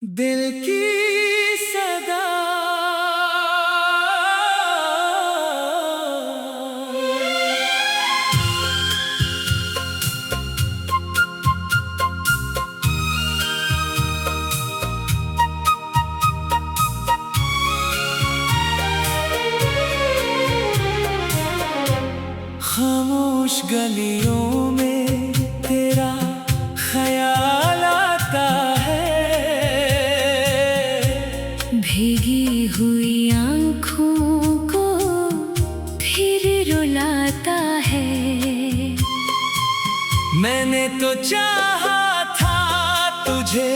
दिल की सदा। खामोश गलियों में तेरा ख्याल आता है, भीगी हुई आँखों को फिर रुलाता है। मैंने तो चाहा था तुझे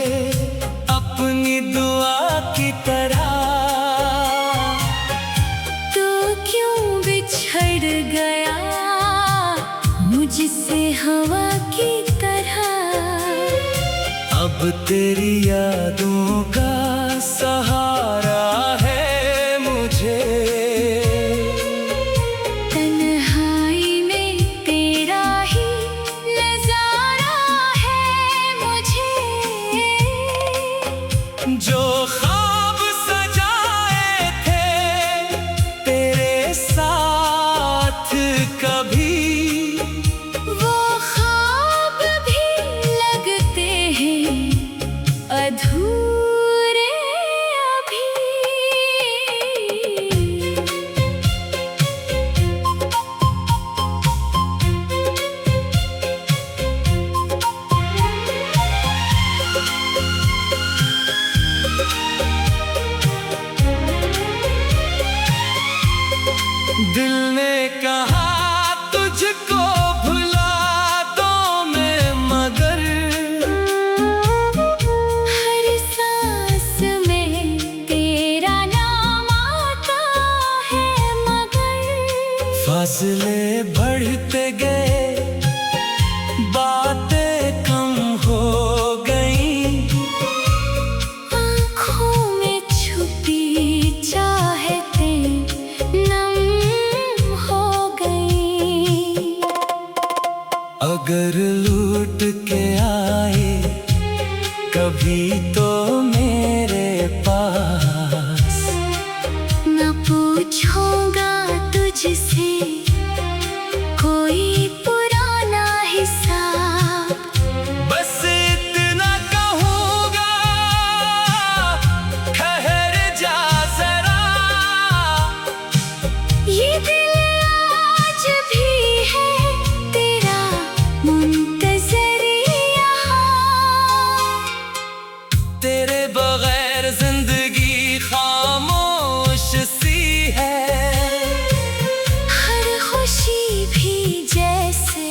अपनी दुआ की तरह, तो क्यों बिछड़ गया मुझसे हवा की तरह। अब तेरी यादों का सहारा है मुझे। तन्हाई में तेरा ही नजारा है मुझे। जो ख्वाब सजाए थे तेरे साथ कभी, वो ख्वाब भी लगते हैं अधूरे अभी। दिल ने कहा तुझको भुला दो मैं, मगर हर सांस में तेरा नाम आता है, मगर फासले बढ़ते गए, बातें कम हो गई, आँखों में छुपी चाहतें नम हो गई। अगर लूट के आए कभी तो मेरे पास, न पूछूंगा तुझसे कोई पुराना हिसाब। बस इतना कहूँगा ठहर जा जरा, ये दिल आज भी है तेरा मुंतज़र यहाँ। तेरे बगैर जिंदगी खामोश सी है, हर खुशी भी जैसे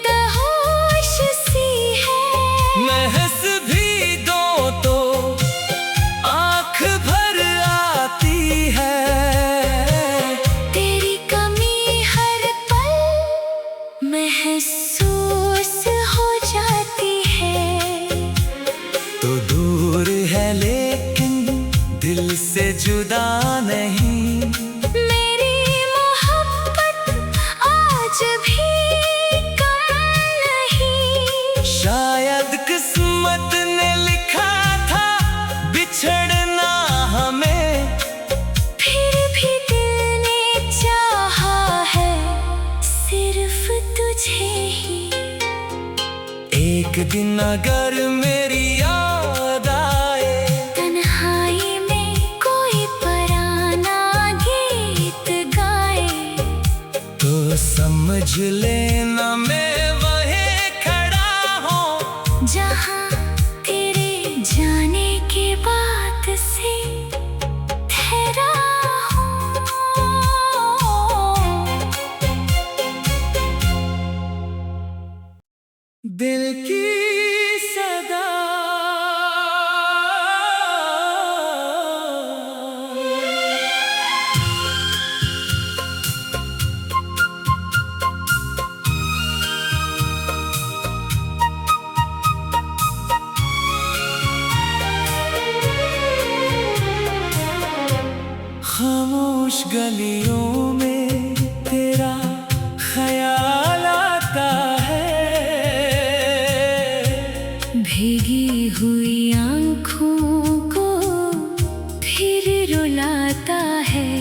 बेहोश सी है। महस भी दो तो आँख भर आती है, तेरी कमी हर पल महसूस हो जाती है। तो दूर है लेकिन दिल से जुदा नहीं। मेरी मोहब्बत आज भी कम नहीं। शायद किस्मत ने लिखा था बिछड़ना हमें, फिर भी दिल ने चाहा है सिर्फ तुझे ही। एक दिन अगर मेरी याद आए, तन्हाई में कोई पराना गीत गाए, तो समझ लेना मैं वहीं खड़ा हूँ जहाँ तेरे जाने के बाद से ठहरा हूँ। दिल की सदा। खामोश गलियों में तेरा ख्याल आता है, भीगी भीगी हुई आँखों को फिर रुलाता है।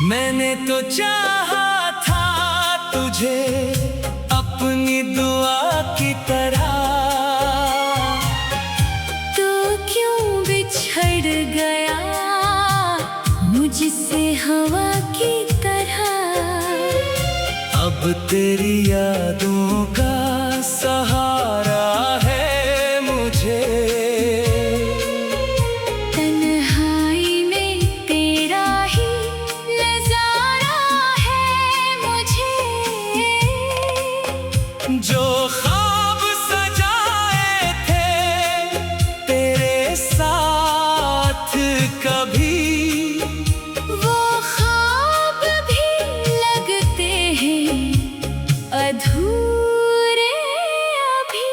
मैंने तो चाहा था तुझे अपनी दुआ की तरह, तो क्यों बिछड़ गया मुझसे हवा की तरह। अब तेरी यादों का सहारा है मुझे। तन्हाई में तेरा ही नजारा है मुझे। जो ख्वाब सजाए थे तेरे साथ कभी, वो ख्वाब भी लगते हैं अधूरे अभी।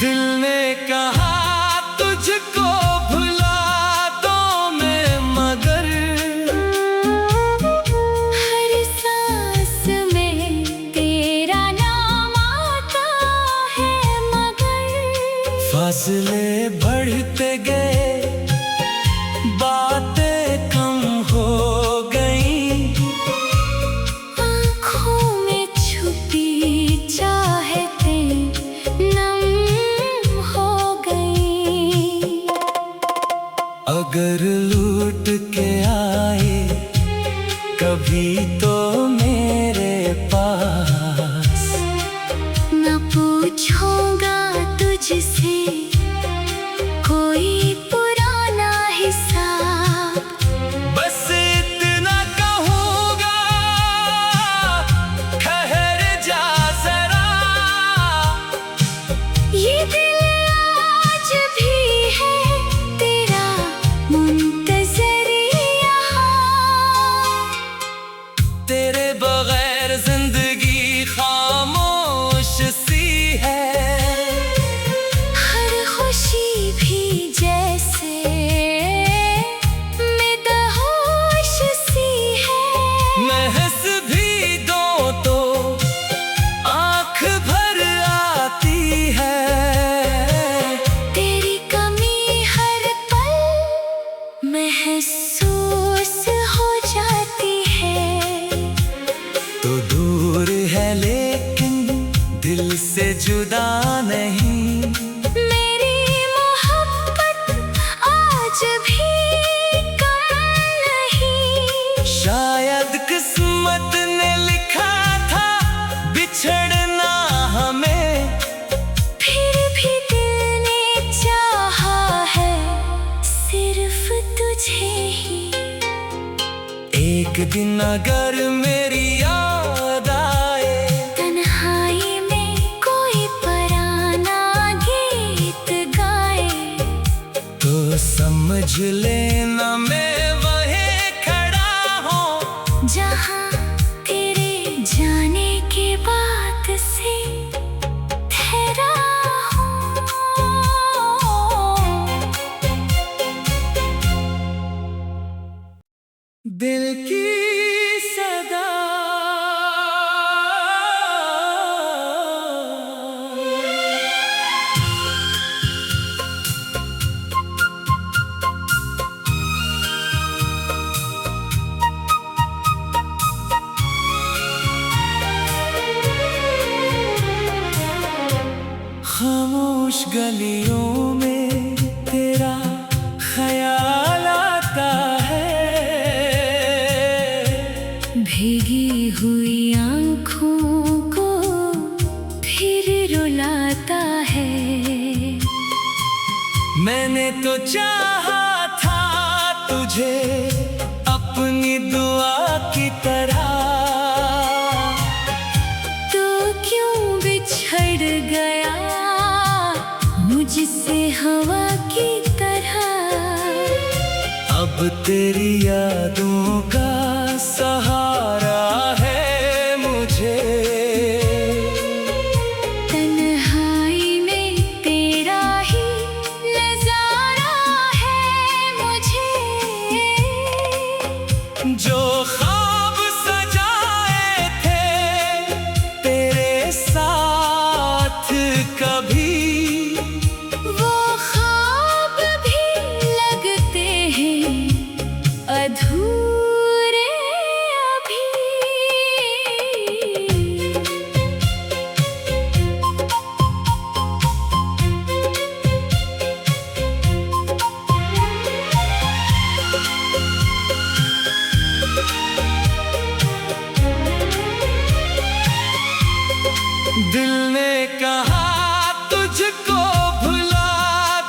दिल ने कहा तुझको भुला दो मैं, मगर हर सांस में तेरा नाम आता है मगर। फासले बढ़ते गए, बातें कम हो गई, आँखों में छुपी चाहतें नम हो गई। अगर लूट के आए कभी तो मेरे पास, न पूछूंगा तुझसे कोई पुराना हिसाब। बस इतना कहूँगा ठहर जा जरा, ये दिल आज भी है तेरा मुंतज़र यहाँ। तेरे बगैर जिंदगी खामोश सी है। हर खुशी भी जैसे बेहोश सी है। महस भी दो तो आँख भर आती है। तेरी कमी हर पल महसूस हो जाती है। तो दूर है लेकिन दिल से जुदा नहीं। मेरी मोहब्बत आज भी कम नहीं। शायद किस्मत ने लिखा था बिछड़ना हमें, फिर भी दिल ने चाहा है सिर्फ तुझे ही। एक दिन अगर मेरी याद आए, तन्हाई में कोई पराना गीत गाए, तो समझ लेना मैं वहीं खड़ा हूँ जहाँ तेरे जाने के बाद से ठहरा हूँ। दिल की सदा। खामोश गलियों में तेरा ख्याल आता है। भीगी हुई आँखों को फिर रुलाता है। मैंने तो चाहा था तुझे अपनी दुआ की तरह, तो क्यों बिछड़ गया मुझसे हवा की तरह। अब तेरी यादों का सहारा है मुझे। दिल ने कहा तुझको भुला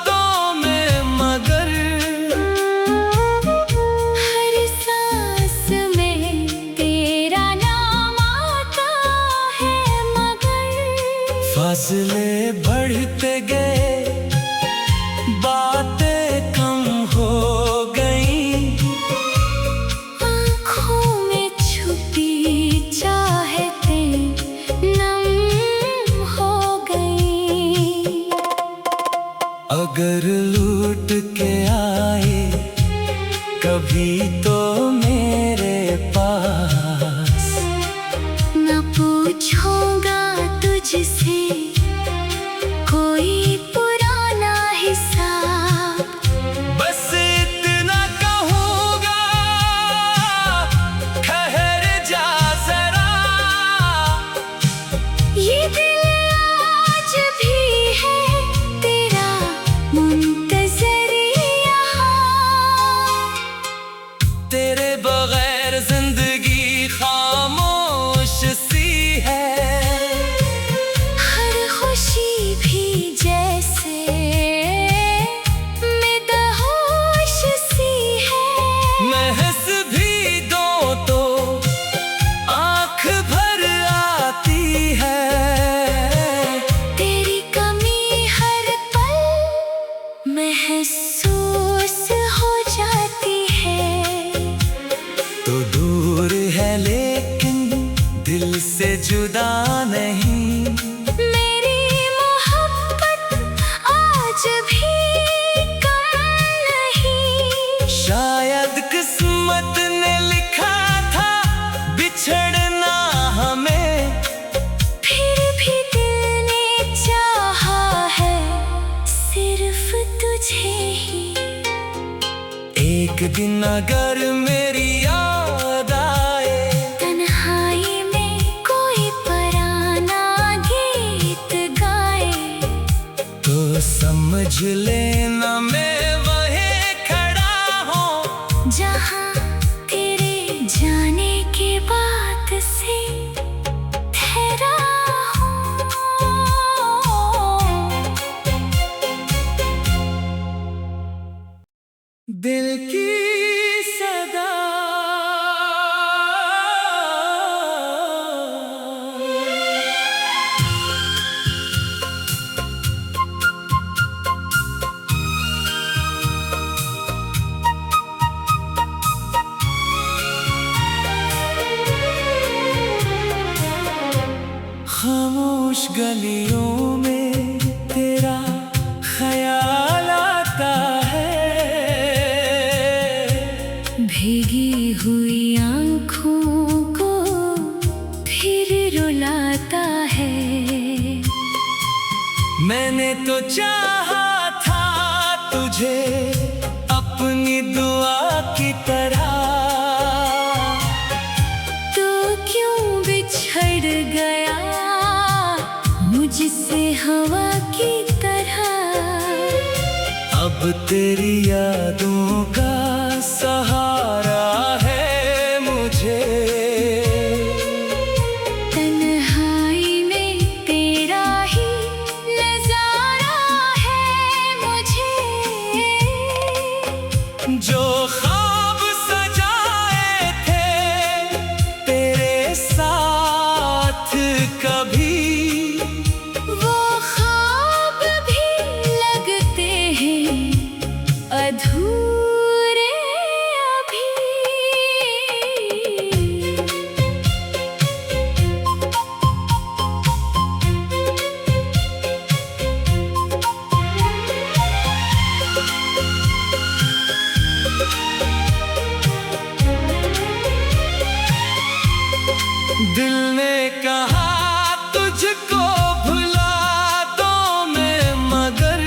दो मैं, मगर हर सांस में तेरा नाम आता है, मगर फासले बढ़ते गए, बातें कम हो गई, आँखों में छुपी चाहतें नम हो गई। अगर लूट के आए कभी तो मेरे पास, न पूछूंगा तुझसे कोई पुराना हिसाब, बस इतना कहूँगा ठहर जा जरा, ये दिल आज भी है तेरा मुंतज़र यहाँ। तेरे बगैर जिंदगी खामोश सी है, हर खुशी भी जैसे बेहोश सी है। महस भी दो तो आँख भर आती है, तेरी कमी हर पल महसूस हो जाती है। तो दूर है लेकिन दिल से जुदा नहीं, मेरी मोहब्बत आज भी कम नहीं। शायद किस्मत ने लिखा था बिछड़ना हमें, फिर भी दिल ने चाहा है सिर्फ तुझे ही। एक दिन अगर मेरी याद आए, तन्हाई में कोई पराना गीत गाए, तो समझ लेना मैं वहीं खड़ा हूँ, जहाँ तेरे जाने के बाद से ठहरा हूँ। दिल की सदा खामोश गलियों में तेरा ख्याल आता है, भीगी हुई आँखों को फिर रुलाता है। मैंने तो चाहा था तुझे अपनी दुआ की तरह, तो क्यों बिछड़ गया मुझसे हवा की तरह। अब तेरी यादों का सहारा है मुझे, तन्हाई में तेरा ही नजारा है मुझे। जो ख्वाब सजाए थे तेरे साथ कभी, वो ख्वाब भी लगते हैं अधूरे अभी। दिल ने कहा तुझको भुला दो मैं, मगर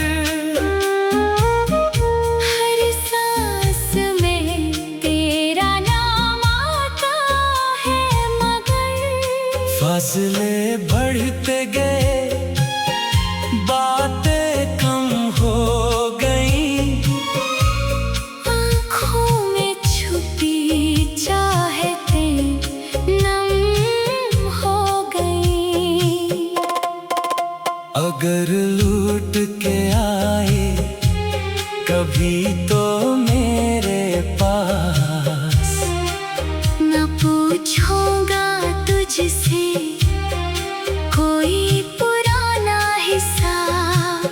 हर सांस में तेरा नाम आता है, मगर फासले बढ़ते गए, बातें कम हो गई, आँखों में छुपी चाहतें नम हो गई। अगर लूट के आए कभी तो मेरे पास, न पूछूंगा तुझसे कोई पुराना हिसाब।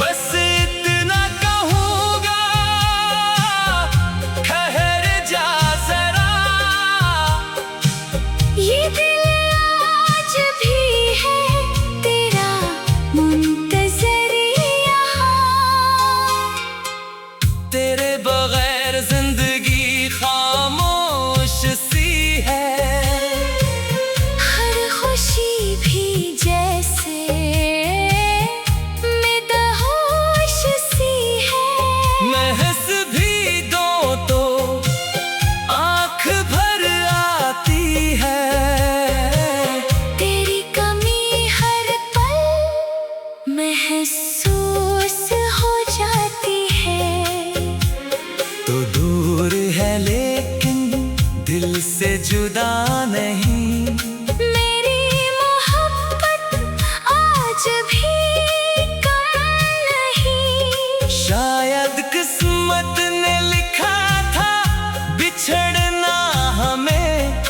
बस इतना कहूँगा, ठहर जा जरा। ये दिल आज भी है तेरा मुंतज़र यहाँ। तेरे बगैर जिंदगी खामोश सी है। हर खुशी भी जैसे बेहोश सी है। महस भी दो तो आँख भर आती है। तेरी कमी हर पल महसूस हो जाती है। तो दूर है लेकिन दिल से जुदा नहीं। मेरी मोहब्बत आज भी कम नहीं। शायद किस्मत ने लिखा था बिछड़ना हमें,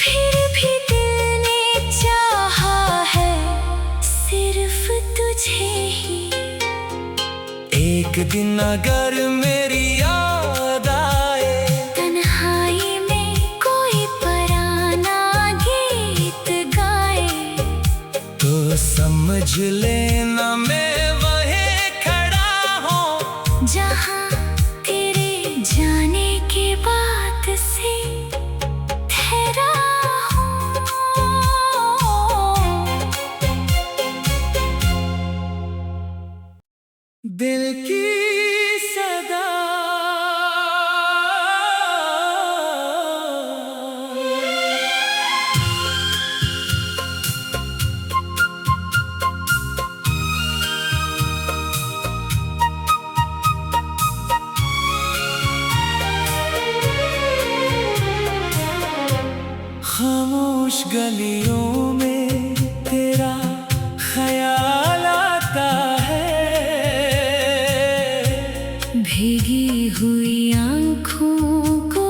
फिर भी दिल ने चाहा है सिर्फ तुझे ही। एक दिन अगर मेरी याद आए, तन्हाई में कोई पराना गीत गाए, तो समझ लेना मैं वहीं खड़ा हूँ, जहाँ तेरे जाने के बाद से ठहरा हूँ। दिल की सदा। खामोश गलियों में तेरा ख्याल आता है। भीगी हुई आँखों को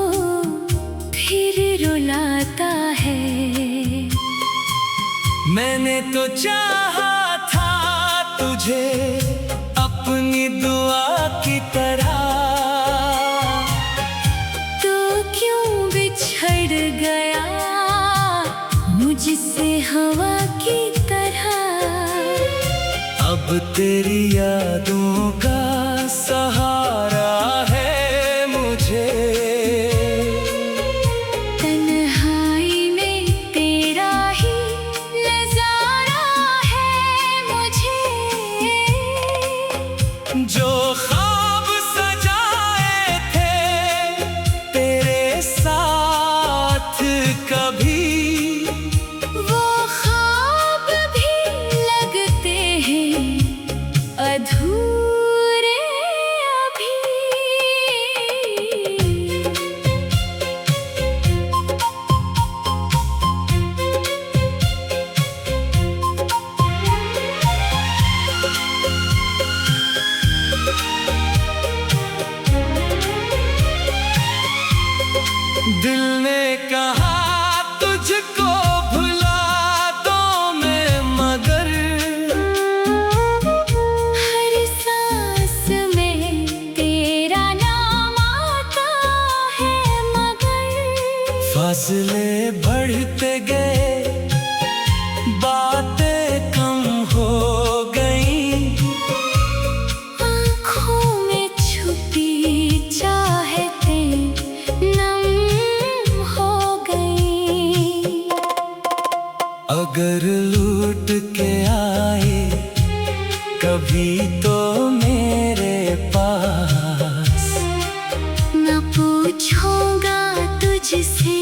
फिर रुलाता है। मैंने तो चाहा था तुझे अपनी दुआ की तरह, तो क्यों बिछड़ गया मुझसे हवा की तरह। अब तेरी यादों का सहारा है मुझे। तन्हाई में तेरा ही नजारा है मुझे। जो ख्वाब सजाए थे तेरे साथ कभी, वो ख्वाब भी लगते हैं अधूरे अभी। दिल ने कहा तुझको भुला दो मैं, मगर हर सांस में तेरा नाम आता है मगर। फासले बढ़ते गए, बातें कम हो गई। आँखों में छुपी चाहतें नम हो गई। अगर लूट के आए कभी तो मेरे पास, न पूछूंगा तुझसे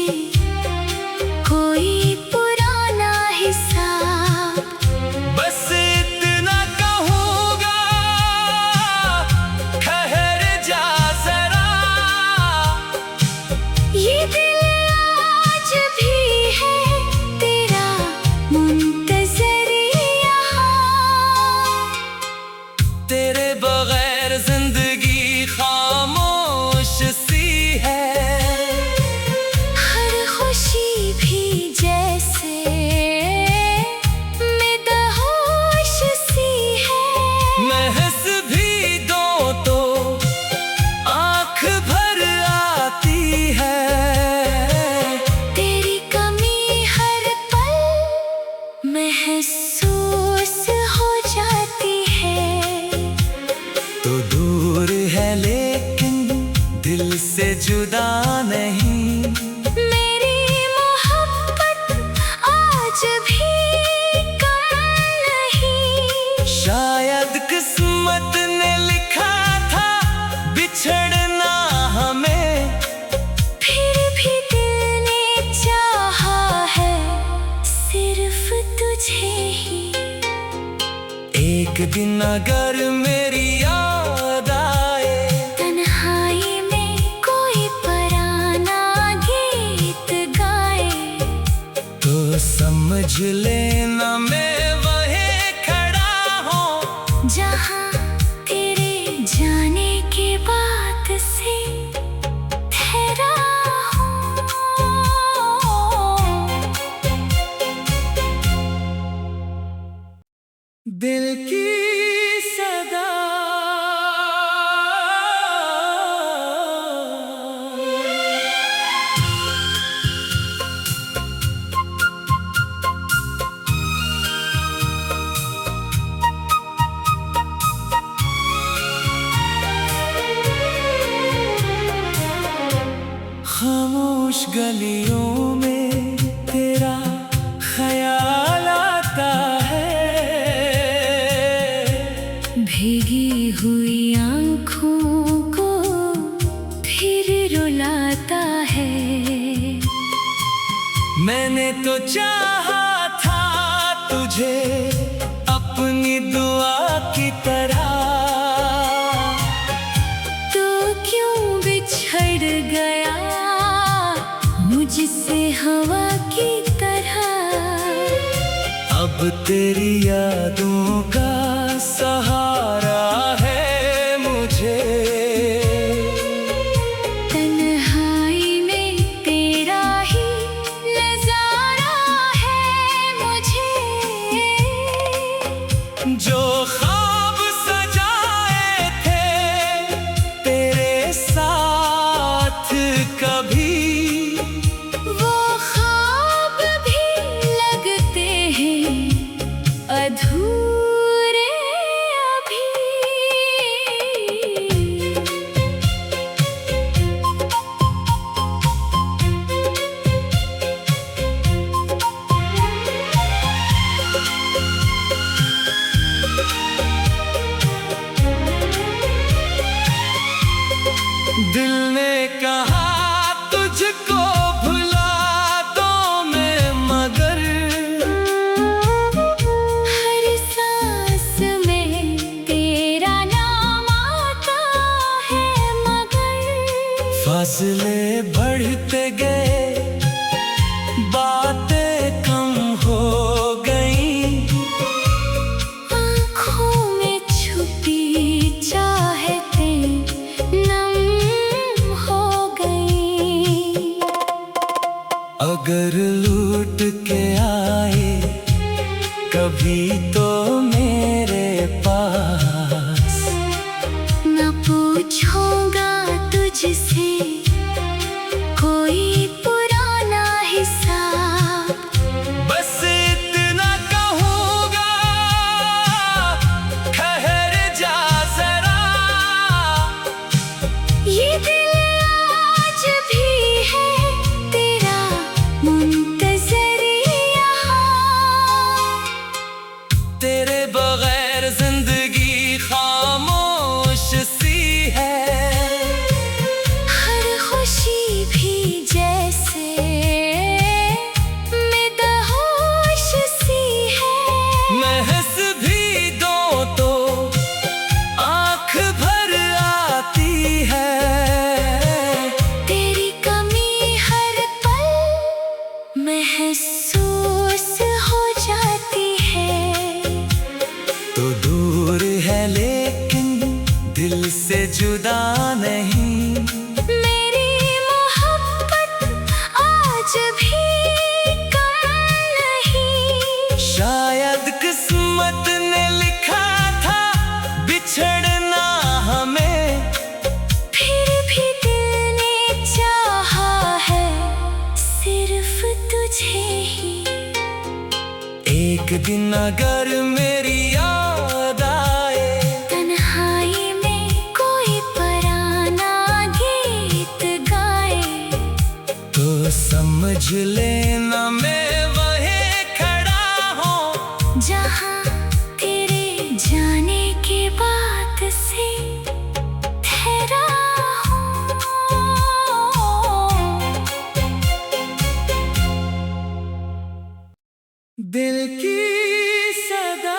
कोई पुराना हिसाब। बस इतना कहूँगा, ठहर जा जरा। ये दिल आज भी है तेरा मुंतज़र यहाँ। महसूस हो जाती है। तो दूर है लेकिन दिल से जुदा नहीं। मेरी मोहब्बत आज भी कम नहीं। शायद किस्मत ने लिखा था बिछड़ना हमें, फिर भी दिल ने चाहा है सिर्फ तुझे ही। एक दिन अगर मेरी याद आए, तन्हाई में कोई पराना गीत गाए, तो समझ लेना मैं वहीं खड़ा हूँ जहाँ तेरे जाने के बाद से ठहरा हूँ। दिल की सदा। खामोश गलियों में तेरा ख्याल आता है, भीगी हुई आँखों को फिर रुलाता है। मैंने तो चाहा था तुझे अपनी दुआ की तरह, तो क्यों बिछड़ गया मुझसे हवा की तरह। अब तेरी यादों का सहारा है मुझे। तन्हाई में तेरा ही नजारा है मुझे। जो ख्वाब सजाए थे तेरे साथ कभी, वो ख्वाब भी लगते हैं अधूरे अभी। दिल ने कहा तुझको भुला दो मैं, मगर हर सांस में तेरा नाम आता है, मगर फासले बढ़ते गए, बातें कम हो गई। आँखों में छुपी चाहतें नम हो गई। अगर लूट के आए कभी तो मेरे पास, न पूछूंगा तुझसे कोई पुराना हिसाब। बस इतना कहूँगा ठहर जा जरा। ये दिल आज भी है तेरा मुंतज़र यहाँ। तेरे बगैर जिंदगी खामोश सी है। हर एक दिन अगर मेरी याद आए, तन्हाई में कोई पराना गीत गाए, तो समझ लेना मैं वहीं खड़ा हूँ जहाँ तेरे जाने के बाद से ठहरा हूँ। दिल की सदा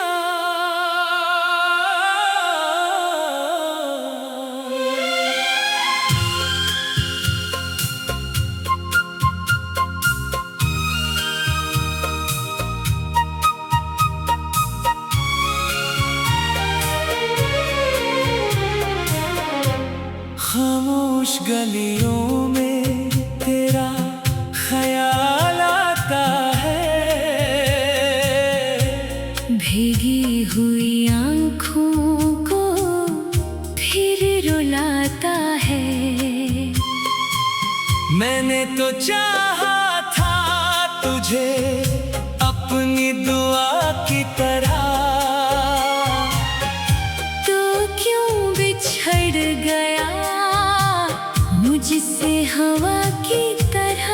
खामोश गलियों में तेरा ख्याल आता है, भीगी हुई आँखों को फिर रुलाता है। मैंने तो चाहा था तुझे अपनी दुआ की तरह, तो क्यों बिछड़ गया मुझसे हवा की तरह।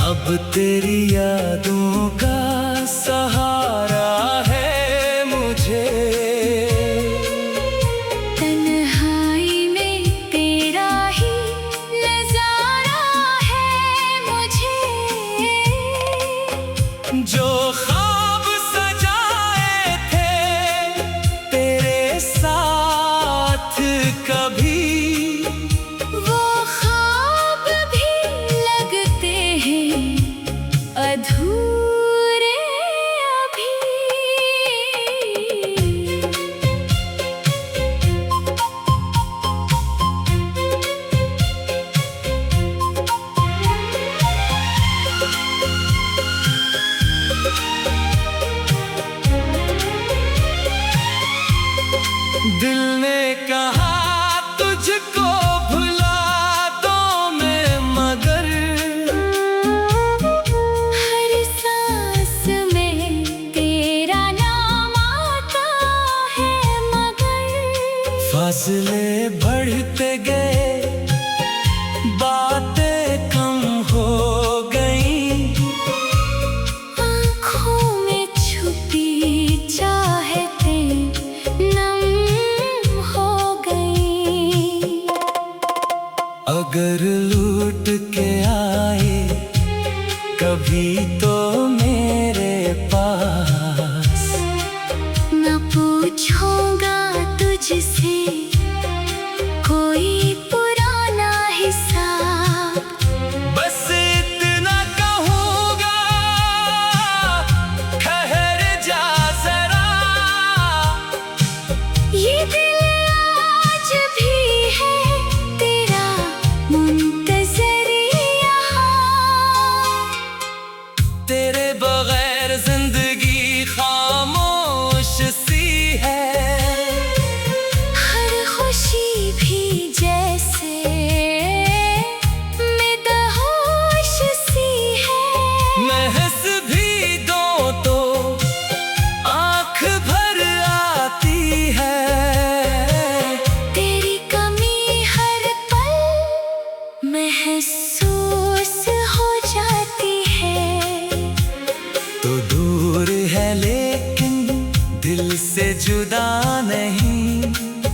अब तेरी यादों का सहारा है मुझे, तन्हाई में तेरा ही नजारा है मुझे। जो ख्वाब सजाए थे तेरे साथ कभी, वो ख्वाब भी लगते हैं अधूरे अभी। दिल ने कहा तुझको भुला दो मैं, मगर हर सांस में तेरा नाम आता है, मगर फासले बढ़ते गए, बातें कम हो गई, आँखों में छुपी चाहतें नम हो गई। अगर लूट के आए कभी तो मेरे पास, न पूछूंगा तुझसे कोई पुराना हिसाब, बस इतना कहूँगा ठहर जा जरा, ये दिल आज भी है तेरा मुंतज़र यहाँ। तेरे बगैर जिंदगी खामोश सी है, हर खुशी भी जैसे बेहोश सी है। महस भी दो तो आँख भर आती है, तेरी कमी हर पल महसूस हो जाती है। तो दूर है लेकिन दिल से जुदा नहीं,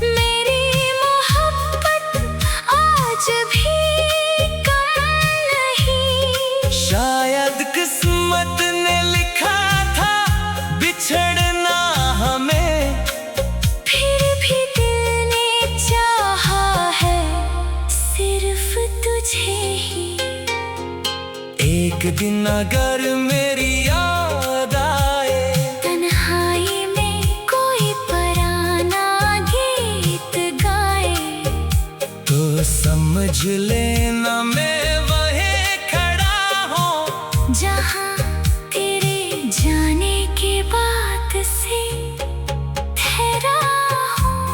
मेरी मोहब्बत आज भी कम नहीं। शायद किस्मत ने लिखा था बिछड़ना हमें, फिर भी दिल ने चाहा है सिर्फ तुझे ही। एक दिन अगर मेरी याद आए, तन्हाई में कोई पराना गीत गाए, तो समझ लेना मैं वहीं खड़ा हूँ जहाँ तेरे जाने के बाद से ठहरा हूँ।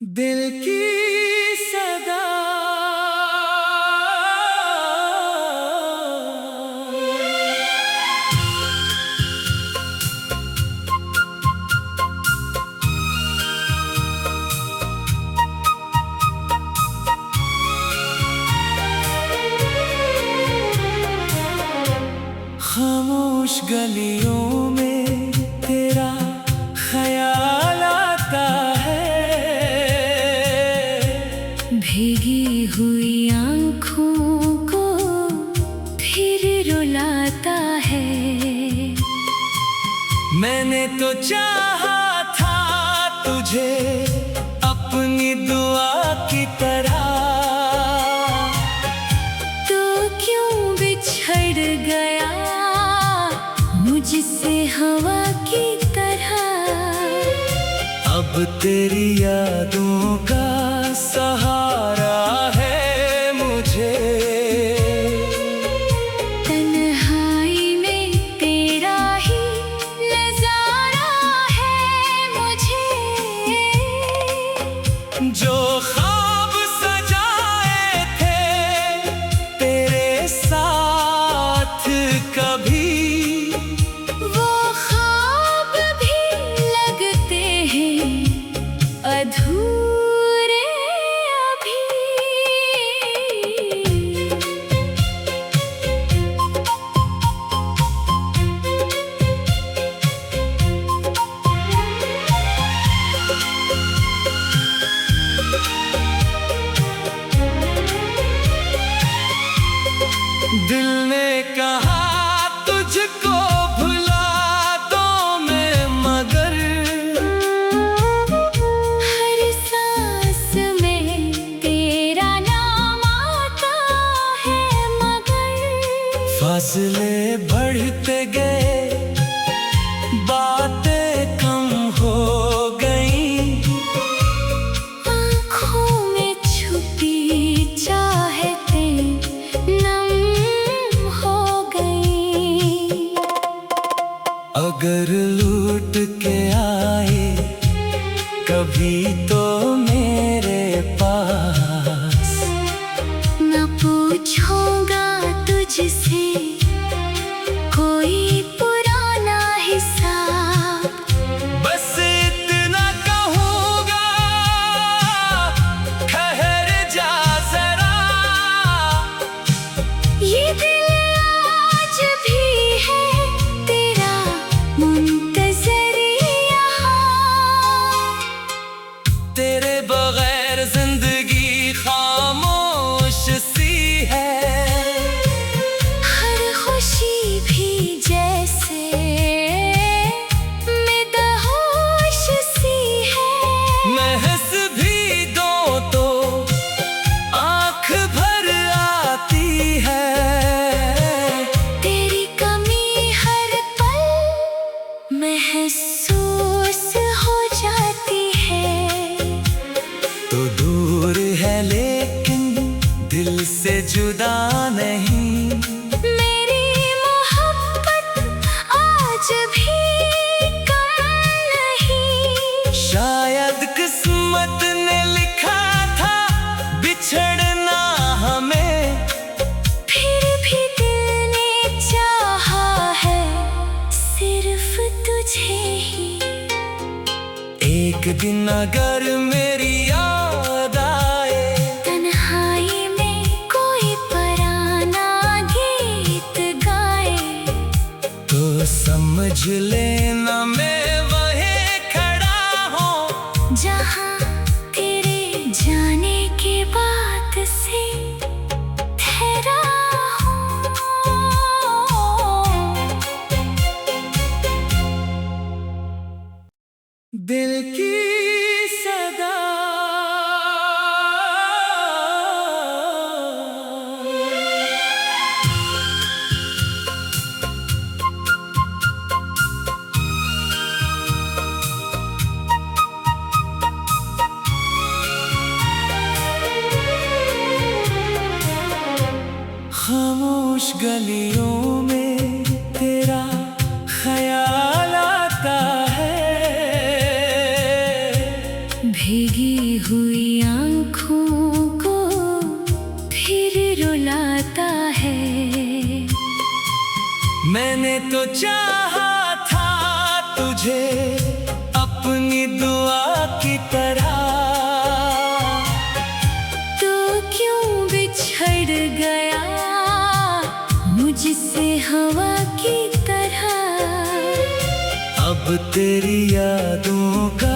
दिल की सदा गलियों में तेरा ख्याल आता है, भीगी हुई आँखों को फिर रुलाता है। मैंने तो चाहा था तुझे अपनी दुआ की तरह, तो क्यों बिछड़ गया मुझसे हवा की तरह। अब तेरी यादों का सहारा है मुझे, तन्हाई में तेरा ही नजारा है मुझे। जो ख्वाब सजाए थे तेरे साथ कभी, वो ख्वाब भी लगते हैं अधूरे अभी। दिल ने कहा तुझको भुला दो मैं, मगर हर सांस में तेरा नाम आता है मगर। फासले बढ़ते गए, बातें कम हो गई, आँखों में छुपी चाहतें नम हो गई। अगर लूट के आए कभी तो मेरे पास, न पूछूंगा तुझसे कोई पुराना हिसाब। बस इतना कहूँगा ठहर जा जरा, ये दिल आज भी है तेरा मुंतज़र यहाँ। तेरे बगैर जिंदगी खामोश सी है, हर खुशी भी जैसे बेहोश सी है। महस भी दो तो आँख भर आती है, तेरी कमी हर पल महसूस हो जाती है। तो दूर है लेकिन दिल से जुदा नहीं, मेरी मोहब्बत आज भी कम नहीं। शायद किस्मत ने लिखा था बिछड़ना हमें, फिर भी दिल ने चाहा है सिर्फ तुझे ही। एक दिन अगर मेरी याद आए, तन्हाई में कोई पराना गीत गाए, तो समझ लेना मैं वहीं खड़ा हूँ, जहाँ तेरे जाने के बाद से ठहरा हूँ। दिल की सदा खामोश गलियों में तेरा ख्याल आता है, भीगी हुई आँखों को फिर रुलाता है। मैंने तो चाहा था तुझे अपनी दुआ की तरह, तो क्यों बिछड़ गया मुझसे हवा की तरह। अब तेरी यादों का